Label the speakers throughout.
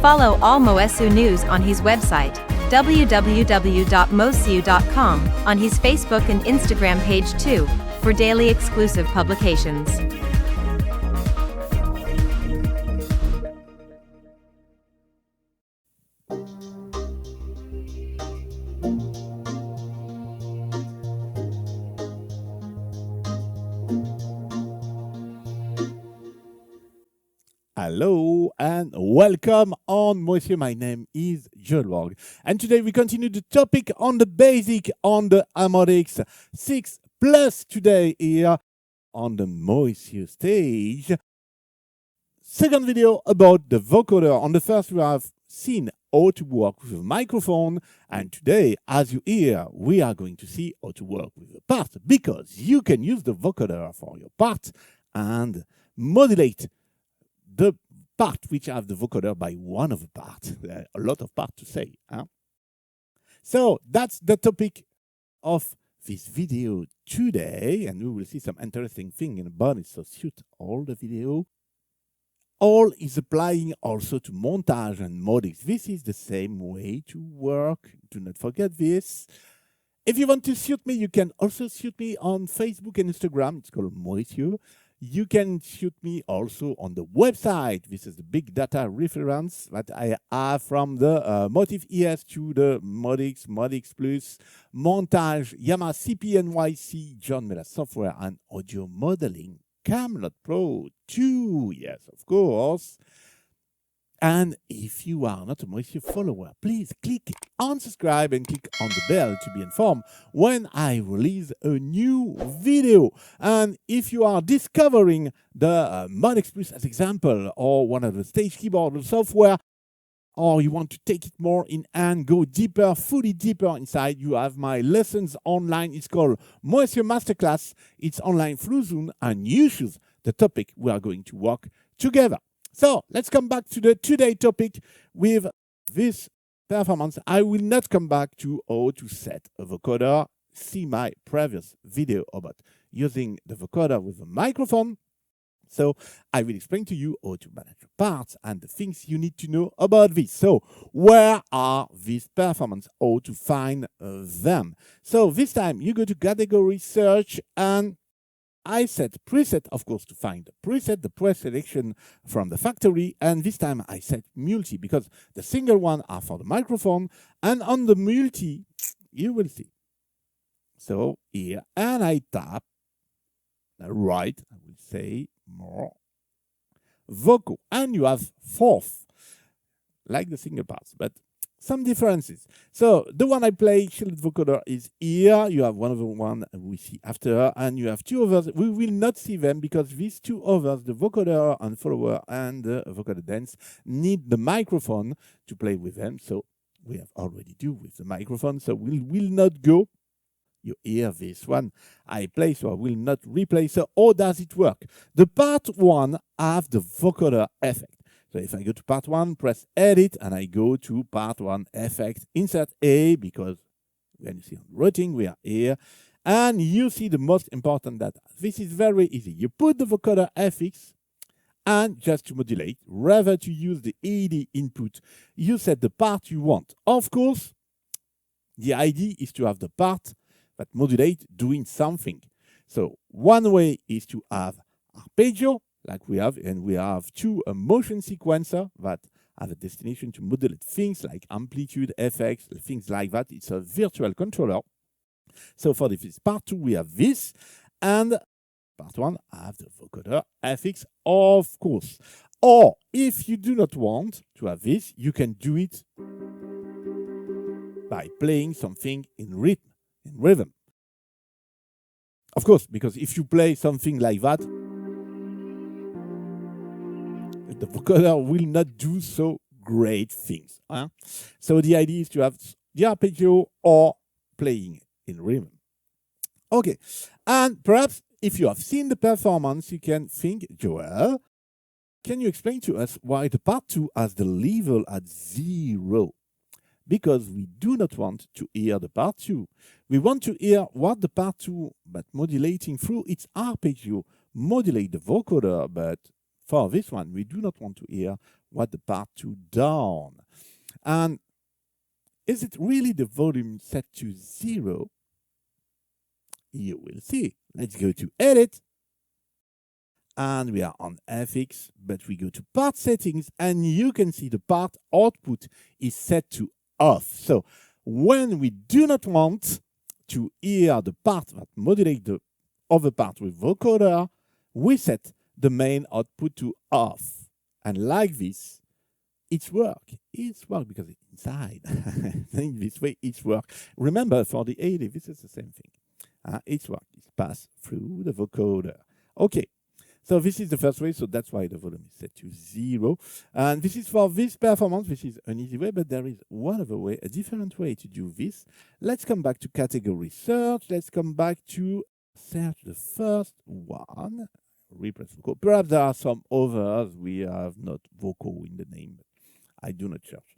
Speaker 1: Follow all Moessieux news on his website, www.moessieux.com, on his Facebook and Instagram page too, for daily exclusive publications.
Speaker 2: Hello and welcome on Moessieux. My name is Joel, and today we continue the topic on the basic on the MODX 6 Plus today here on the Moessieux stage. Second video about the vocoder. On the first we have seen how to work with a microphone, and today, as you hear, we are going to see how to work with a part, because you can use the vocoder for your part and modulate the part which have the vocoder by one of the parts. There are a lot of parts to say. Huh? So that's the topic of this video today, and we will see some interesting thing about it. So shoot all the video. All is applying also to montage and MODX. This is the same way to work. Do not forget this. If you want to shoot me, you can also shoot me on Facebook and Instagram. It's called Moessieux. You can shoot me also on the website. This is the big data reference that I have from the Motif ES to the MODX, MODX Plus, Montage, Yamaha CPNYC, John Miller Software, and Audio Modeling, Camelot Pro 2, yes, of course. And if you are not a Moessieux follower, please click on subscribe and click on the bell to be informed when I release a new video. And if you are discovering the MODX Plus as example, or one of the stage keyboard software, or you want to take it more in and go deeper, fully deeper inside, you have my lessons online. It's called Moessieux Masterclass. It's online through Zoom, and you choose the topic we are going to work together. So let's come back to the today topic with this performance. I will not come back to how to set a vocoder. See my previous video about using the vocoder with a microphone. So I will explain to you how to manage the parts and the things you need to know about this. So where are these performance? How to find them? So this time you go to category search, and I set preset, of course, to find the preset, the pre-selection from the factory. And this time I set multi, because the single one are for the microphone. And on the multi, you will see. So here, and I tap right, I will say more, vocal. And you have fourth, like the single parts, but some differences. So the one I play, shielded vocoder, is here. You have one of the one we see after, and you have two others. We will not see them because these two others, the vocoder and follower and the vocoder dance, need the microphone to play with them. So we have already do with the microphone. So we will not go. You hear this one I play, so I will not replay. So how does it work? The part one have the vocoder effect. So if I go to part one, press edit, and I go to part one effect, insert A, because when you see on routing, we are here. And you see the most important data. This is very easy. You put the vocoder FX, and just to modulate, rather to use the ED input, you set the part you want. Of course, the idea is to have the part that modulate doing something. So one way is to have arpeggio, like we have, and we have two motion sequencer that have a destination to modulate things like amplitude, effects, things like that. It's a virtual controller. So for this part two, we have this, and part one, I have the vocoder FX, of course. Or if you do not want to have this, you can do it by playing something in rhythm. Of course, because if you play something like that, the vocoder will not do so great things. Huh? So the idea is to have the arpeggio or playing in rhythm. Okay, and perhaps if you have seen the performance, you can think, Joel, can you explain to us why the part 2 has the level at 0? Because we do not want to hear the part 2. We want to hear what the part 2, but modulating through its arpeggio, modulate the vocoder, but for this one, we do not want to hear what the part 2 done. And is it really the volume set to 0? You will see. Let's go to Edit. And we are on FX, but we go to part settings, and you can see the part output is set to off. So when we do not want to hear the part that modulate the other part with vocoder, we set the main output to off. And like this, it's work. It's work because it's inside. In this way, it's work. Remember, for the 80, this is the same thing. It's work. It's passed through the vocoder. Okay. So this is the first way, so that's why the volume is set to 0. And this is for this performance, which is an easy way, but there is one other way, a different way to do this. Let's come back to category search. Let's come back to search the first one. Repress vocal. Perhaps there are some others. We have not vocal in the name, but I do not search.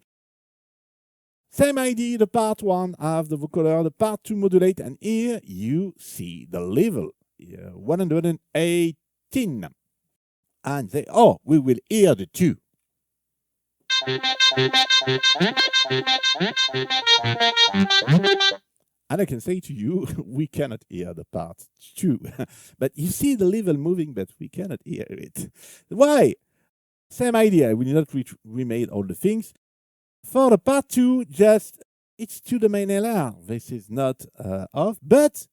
Speaker 2: Same ID, the part 1 have the vocoder, the part 2 modulate, and here you see the level, 118. And say, oh, we will hear the 2. And I can say to you, we cannot hear the part 2. But you see the level moving, but we cannot hear it. Why? Same idea. We did not remade all the things. For the part 2, just it's to the main LR. This is not off, but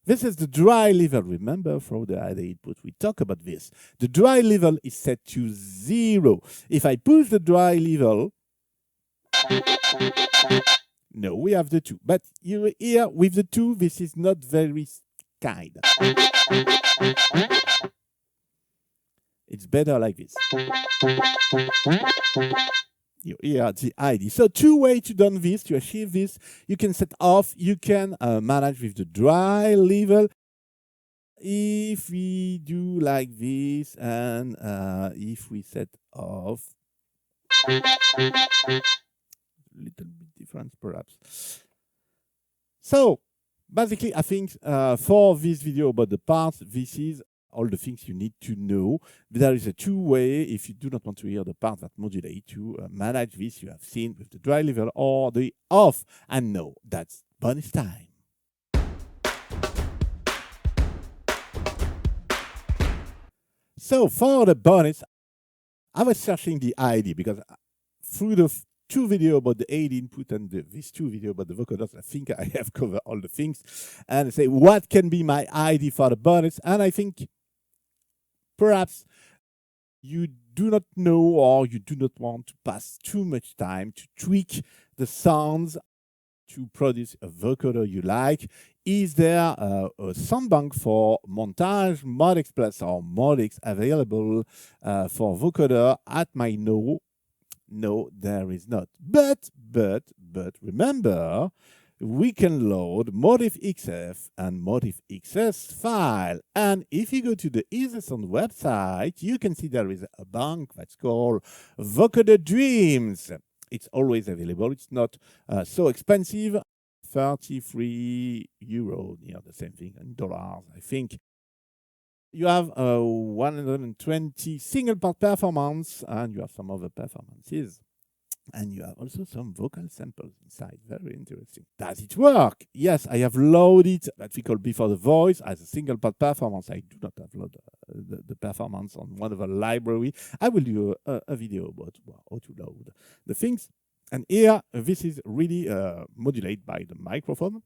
Speaker 2: this is the dry level. Remember, for the ID input, we talk about this. The dry level is set to 0. If I push the dry level, no, we have the 2. But you here with the 2, this is not very kind. It's better like this. You hear the ID. So 2 ways to do this, to achieve this. You can set off, you can manage with the dry level. If we do like this, and if we set off, little bit different perhaps. So basically, I think for this video about the parts, this is all the things you need to know. There is a 2-way if you do not want to hear the part that modulate to manage this. You have seen with the dry level or the off. And no, that's bonus time. So for the bonus, I was searching the ID because through the 2 videos about the AD input and these 2 videos about the vocoders, I think I have covered all the things. And I say, what can be my ID for the bonus? And I think perhaps you do not know or you do not want to pass too much time to tweak the sounds to produce a vocoder you like. Is there a sound bank for Montage, MODX Plus or MODX available for vocoder? At my no, there is not. But remember, we can load Modif XF and Modif XS file. And if you go to the EasySound website, you can see there is a bank that's called Vocoder Dreams. It's always available. It's not so expensive. 33 euros, near the same thing, in dollars, I think. You have 120 single part performance, and you have some other performances. And you have also some vocal samples inside. Very interesting. Does it work? Yes, I have loaded that we call Before the Voice as a single part performance. I do not have loaded the performance on one of the library. I will do a video about how to load the things. And here, this is really modulated by the microphone.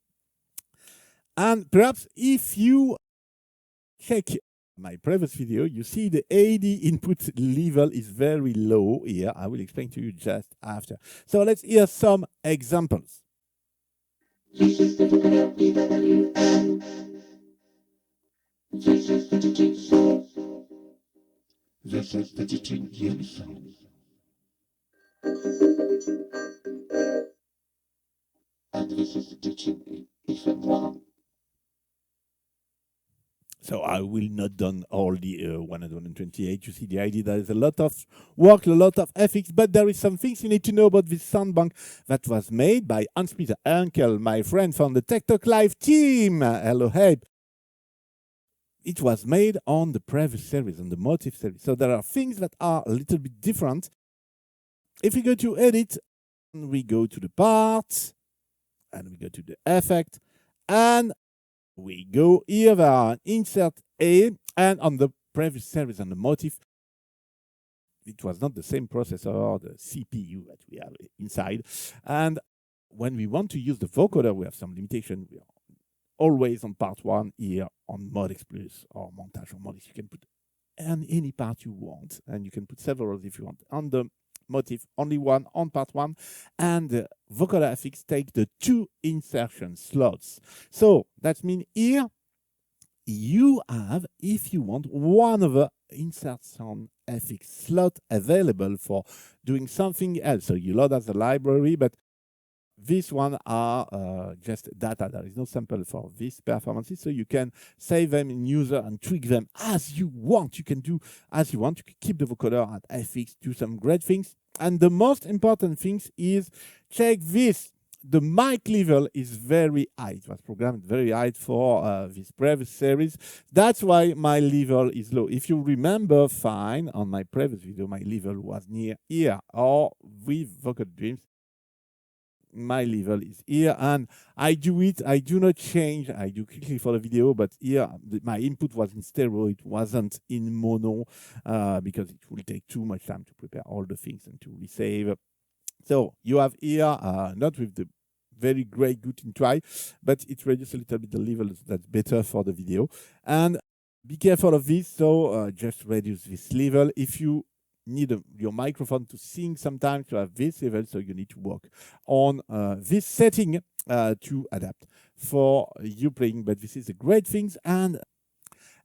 Speaker 2: And perhaps if you check my previous video, you see the AD input level is very low here. I will explain to you just after. So let's hear some examples.
Speaker 3: This is the DWM. This is the teaching source. This is the teaching unison. And this is the teaching FM1.
Speaker 2: So I will not done all the 128. You see the idea. There is a lot of work, a lot of FX, but there is some things you need to know about this sound bank that was made by Hans-Peter Enkel, my friend from the Tech Talk Live team. Hello, hey. it was made on the previous series, on the motif series. So there are things that are a little bit different. If we go to edit, we go to the part, and we go to the effect, and we go here, there are insert A, and on the previous series, on the motif, it was not the same processor, the CPU that we have inside. And when we want to use the vocoder, we have some limitation. We are always on part 1 here on MODX Plus or Montage or MODX. You can put any part you want, and you can put several if you want. On the motif, only one on part 1, and the vocoder FX take the 2 insertion slots. So that means here you have, if you want, one of the insertion FX slot available for doing something else. So you load as a library, but this one are just data. There is no sample for these performances, so you can save them in user and tweak them as you want. You can do as you want. You can keep the vocoder at FX, do some great things. And the most important thing is check this. The mic level is very high. It was programmed very high for this previous series. That's why my level is low. If you remember fine, on my previous video, my level was near here, or with Vocoder Dreams, my level is here, and I do it. I do not change. I do quickly for the video, but here my input was in stereo. It wasn't in mono because it will take too much time to prepare all the things and to resave. So you have here, not with the very great good in try, but it reduces a little bit the level. That's better for the video. And be careful of this. So just reduce this level. If you need your microphone to sing, sometimes you have this level, so you need to work on this setting to adapt for you playing. But this is a great thing, and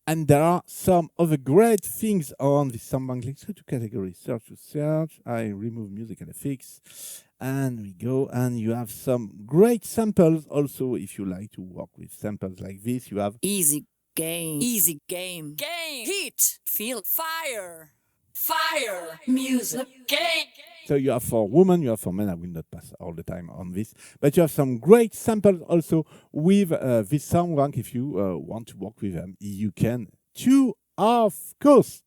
Speaker 2: there are some other great things on this soundbank. Let's go to category, search to search. I remove music and effects, and we go, and you have some great samples also. If you like to work with samples like this, you have
Speaker 4: easy game, heat, feel fire. Fire, music, game.
Speaker 2: So you have for women, you have for men. I will not pass all the time on this, but you have some great samples also with this sound bank. If you want to work with them, you can too, of course.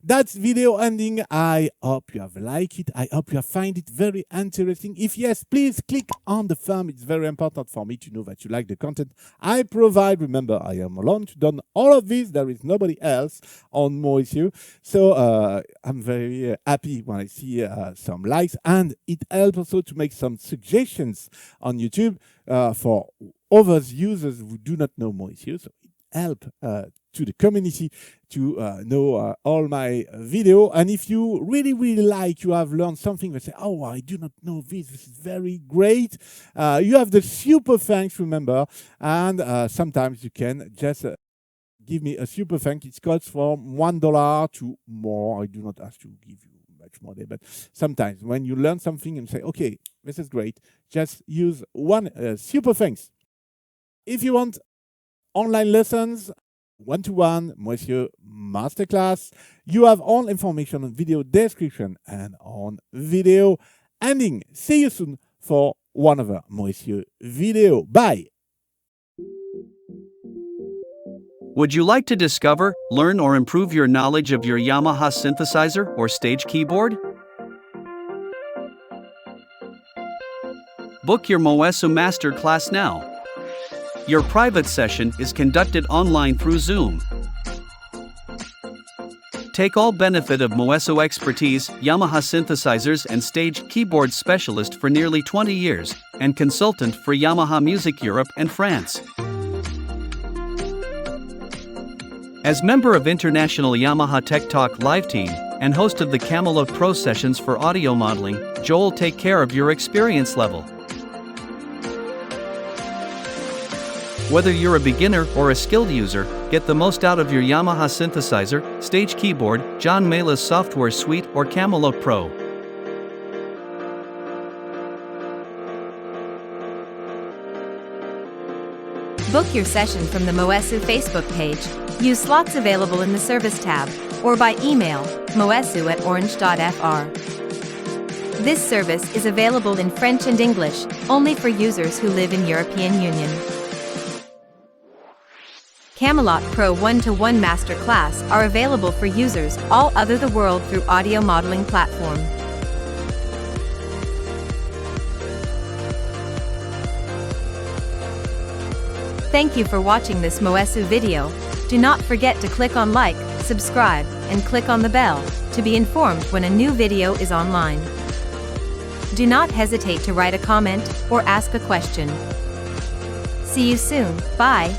Speaker 2: That's video ending. I hope you have liked it. I hope you have find it very interesting. If yes, please click on the thumb. It's very important for me to know that you like the content I provide. Remember, I am alone to do all of this. There is nobody else on Moessieux. So I'm very happy when I see some likes, and it helps also to make some suggestions on YouTube for other users who do not know Moessieux. So it helps to the community to know all my video. And if you really like, you have learned something, that say, oh, I do not know this is very great, you have the super thanks, remember, and sometimes you can just give me a super thank. It costs from $1 to more. I do not ask to give you much more there, but sometimes when you learn something and say, okay, this is great, just use one super thanks. If you want online lessons, one-to-one, Moessieux Masterclass, you have all information on video description and on video ending. See you soon for one other Moessieux video. Bye!
Speaker 5: Would you like to discover, learn, or improve your knowledge of your Yamaha synthesizer or stage keyboard? Book your Moessieux Masterclass now. Your private session is conducted online through Zoom. Take all benefit of Moessieux expertise, Yamaha synthesizers and stage keyboard specialist for nearly 20 years, and consultant for Yamaha Music Europe and France. As member of International Yamaha Tech Talk live team, and host of the Camelot Pro sessions for audio modeling, Joel take care of your experience level. Whether you're a beginner or a skilled user, get the most out of your Yamaha synthesizer, stage keyboard, John Mayla's software suite, or Camelot Pro.
Speaker 1: Book your session from the Moessieux Facebook page. Use slots available in the service tab, or by email, moessieux@orange.fr. This service is available in French and English, only for users who live in European Union. Camelot Pro 1-to-1 Masterclass are available for users all over the world through audio modeling platform. Thank you for watching this Moessieux video. Do not forget to click on like, subscribe, and click on the bell to be informed when a new video is online. Do not hesitate to write a comment or ask a question. See you soon. Bye.